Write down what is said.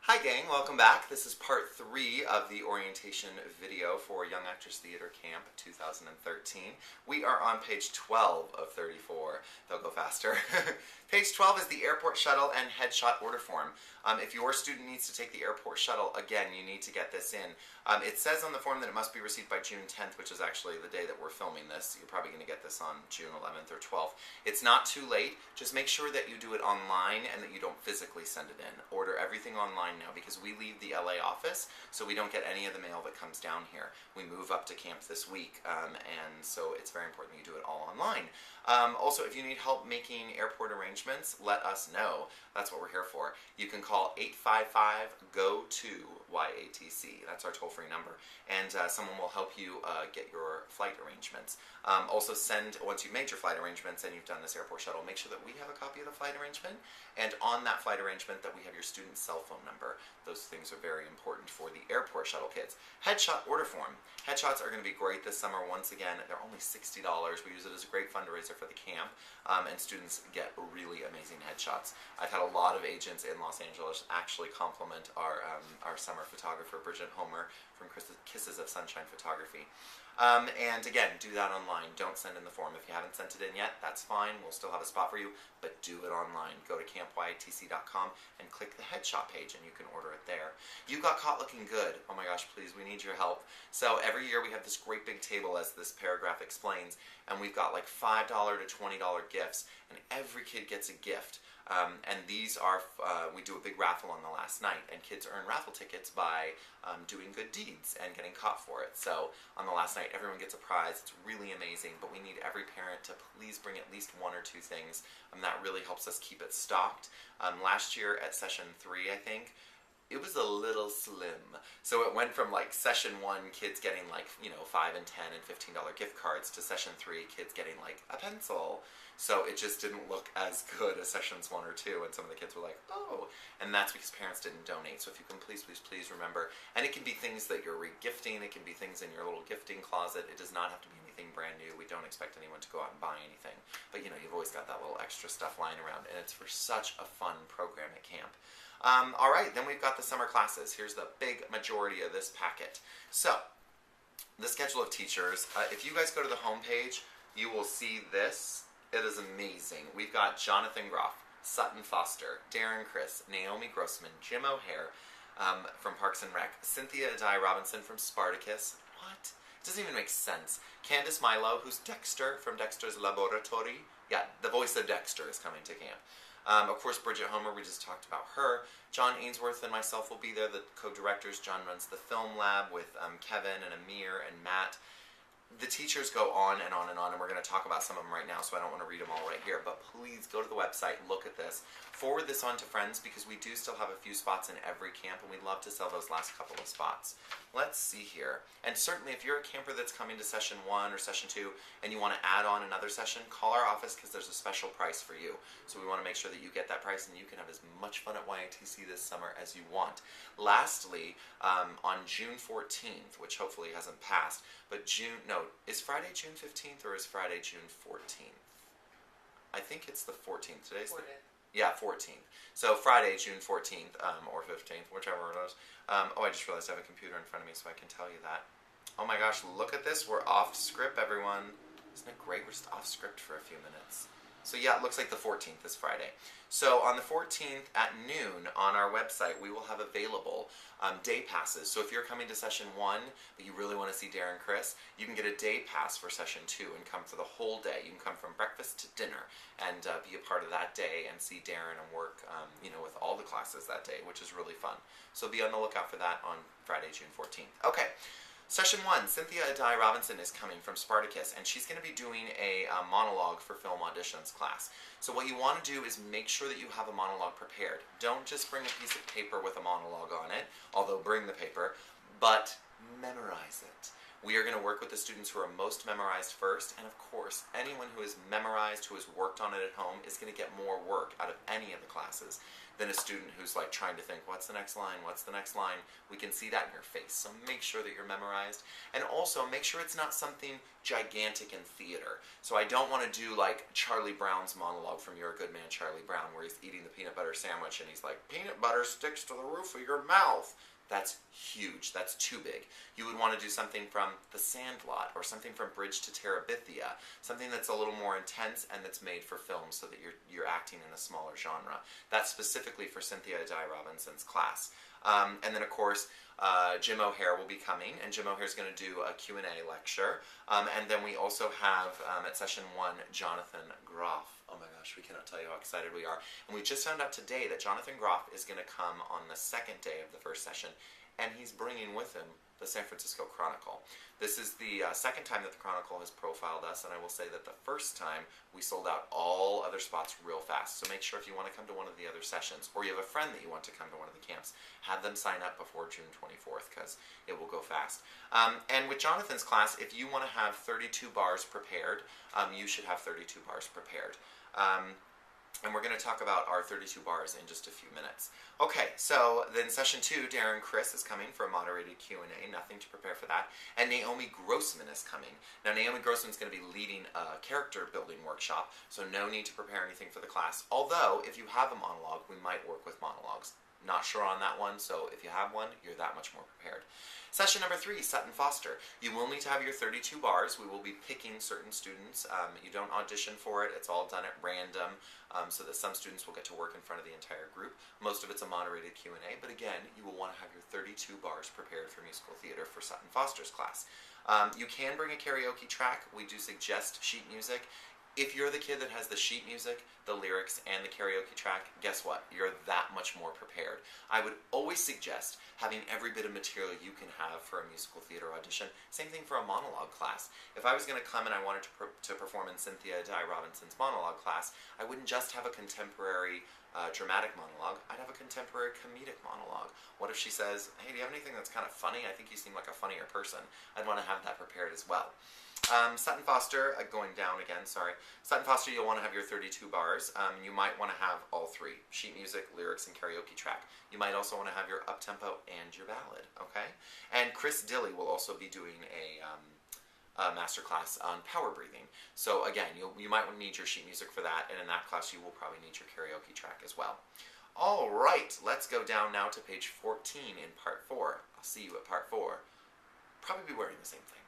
Hi gang, welcome back. This is part 3 of the orientation video for Young Actors Theater Camp 2013. We are on page 12 of 34. They'll go faster. Page 12 is the airport shuttle and headshot order form. If your student needs to take the airport shuttle, again, you need to get this in. It says on the form that it must be received by June 10th, which is actually the day that we're filming this. You're probably going to get this on June 11th or 12th. It's not too late. Just make sure that you do it online and that you don't physically send it in. Order everything online now because we leave the LA office, so we don't get any of the mail that comes down here. We move up to camp this week, and so it's very important that you do it all online. Also, if you need help making airport arrangements, let us know. That's what we're here for. You can call 855-GO-TO-YATC. That's our toll-free number, and someone will help you get your flight arrangements. Also send, once you've made your flight arrangements and you've done this airport shuttle, make sure that we have a copy of the flight arrangement, and on that flight arrangement that we have your student's cell phone number. Those things are very important for the airport shuttle kids. Headshot order form. Headshots are going to be great this summer. Once again, they're only $60. We use it as a great fundraiser for the camp, and students get really amazing headshots. I've had a lot of agents in Los Angeles actually compliment our summer photographer, Bridget Homer, from Kisses of Sunshine Photography. And again, do that online. Don't send in the form. If you haven't sent it in yet, that's fine. We'll still have a spot for you, but do it online. Go to campyatc.com and click the headshot page and you can order it there. You got caught looking good. Oh my gosh, please, we need your help. So every year we have this great big table, as this paragraph explains, and we've got like $5 to $20 gifts, and every kid gets a gift. And these are, we do a big raffle on the last night, and kids earn raffle tickets by doing good deeds and getting caught for it. So on the last night, everyone gets a prize. It's really amazing, but we need every parent to please bring at least 1 or 2 things. That really helps us keep it stocked. Last year at session 3, I think, it was a little slim. So it went from like session 1, kids getting like, you know, $5 and $10 and $15 gift cards, to session 3, kids getting like a pencil. So it just didn't look as good as sessions 1 or 2, and some of the kids were like, oh, and that's because parents didn't donate. So if you can please, please, please remember, and it can be things that you're re-gifting, it can be things in your little gifting closet. It does not have to be anything brand new. We don't expect anyone to go out and buy anything. But you know, you've always got that little extra stuff lying around, and it's for such a fun program at camp. Alright, then we've got the summer classes. Here's the big majority of this packet. So, the schedule of teachers. If you guys go to the home page, you will see this. It is amazing. We've got Jonathan Groff, Sutton Foster, Darren Criss, Naomi Grossman, Jim O'Hare from Parks and Rec, Cynthia Adai Robinson from Spartacus. What? It doesn't even make sense. Candace Milo, who's Dexter from Dexter's Laboratory. Yeah, the voice of Dexter is coming to camp. Of course, Bridget Homer, we just talked about her. John Ainsworth and myself will be there, the co-directors. John runs the film lab with Kevin and Amir and Matt. The teachers go on and on and on, and we're going to talk about some of them right now, so I don't want to read them all right here, but please go to the website, look at this, forward this on to friends, because we do still have a few spots in every camp, and we'd love to sell those last couple of spots. Let's see here. And certainly, if you're a camper that's coming to session 1 or session 2, and you want to add on another session, call our office, because there's a special price for you. So we want to make sure that you get that price, and you can have as much fun at YATC this summer as you want. Lastly, on June 14th, which hopefully hasn't passed, but is Friday June 15th or is Friday June 14th? I think it's the 14th. Today's 14th. Yeah, 14th. So Friday, June 14th, or 15th, whichever it is. Oh, I just realized I have a computer in front of me, so I can tell you that. Oh my gosh, look at this. We're off script, everyone. Isn't it great? We're just off script for a few minutes. So yeah, it looks like the 14th is Friday. So on the 14th at noon on our website, we will have available day passes. So if you're coming to session 1, but you really want to see Darren Criss, you can get a day pass for session 2 and come for the whole day. You can come from breakfast to dinner and be a part of that day and see Darren and work you know, with all the classes that day, which is really fun. So be on the lookout for that on Friday, June 14th. Okay. Session 1, Cynthia Adai Robinson is coming from Spartacus, and she's going to be doing a monologue for film auditions class. So what you want to do is make sure that you have a monologue prepared. Don't just bring a piece of paper with a monologue on it, although bring the paper, but memorize it. We are going to work with the students who are most memorized first, and of course, anyone who is memorized, who has worked on it at home, is going to get more work out of any of the classes. than a student who's like trying to think, what's the next line, what's the next line? We can see that in your face, so make sure that you're memorized. And also make sure it's not something gigantic in theater. So I don't want to do like Charlie Brown's monologue from You're a Good Man, Charlie Brown, where he's eating the peanut butter sandwich and he's like, peanut butter sticks to the roof of your mouth. That's huge. That's too big. You would want to do something from The Sandlot or something from Bridge to Terabithia, something that's a little more intense and that's made for film so that you're acting in a smaller genre. That's specifically for Cynthia Dye Robinson's class. And then, of course, Jim O'Hare will be coming, and Jim O'Hare is going to do a Q&A lecture. And then we also have, at session 1, Jonathan Groff. Oh my gosh, we cannot tell you how excited we are. And we just found out today that Jonathan Groff is going to come on the second day of the first session, and he's bringing with him the San Francisco Chronicle. This is the second time that the Chronicle has profiled us, and I will say that the first time we sold out all other spots real fast. So make sure if you want to come to one of the other sessions, or you have a friend that you want to come to one of the camps, have them sign up before June 24th, because it will go fast. And with Jonathan's class, if you want to have 32 bars prepared, you should have 32 bars prepared. And we're going to talk about our 32 bars in just a few minutes. Okay, so then session 2, Darren Chris is coming for a moderated Q&A, nothing to prepare for that. And Naomi Grossman is coming. Now Naomi Grossman is going to be leading a character building workshop, so no need to prepare anything for the class. Although, if you have a monologue, we might work with monologues. Not sure on that one, so if you have one, you're that much more prepared. Session number 3, Sutton Foster. You will need to have your 32 bars. We will be picking certain students. You don't audition for it. It's all done at random, so that some students will get to work in front of the entire group. Most of it's a moderated Q&A, but again, you will want to have your 32 bars prepared for musical theater for Sutton Foster's class. You can bring a karaoke track. We do suggest sheet music. If you're the kid that has the sheet music, the lyrics, and the karaoke track, guess what? You're that much more prepared. I would always suggest having every bit of material you can have for a musical theater audition. Same thing for a monologue class. If I was going to come and I wanted to perform in Cynthia Dye Robinson's monologue class, I wouldn't just have a contemporary dramatic monologue. I'd have a contemporary comedic monologue. What if she says, hey, do you have anything that's kind of funny? I think you seem like a funnier person. I'd want to have that prepared as well. Sutton Foster, going down again, sorry. Sutton Foster, you'll want to have your 32 bars. You might want to have all 3, sheet music, lyrics, and karaoke track. You might also want to have your up-tempo and your ballad, okay? And Chris Dilley will also be doing a masterclass on power breathing. So again, you might need your sheet music for that, and in that class you will probably need your karaoke track as well. All right, let's go down now to page 14 in part 4. I'll see you at part 4. Probably be wearing the same thing.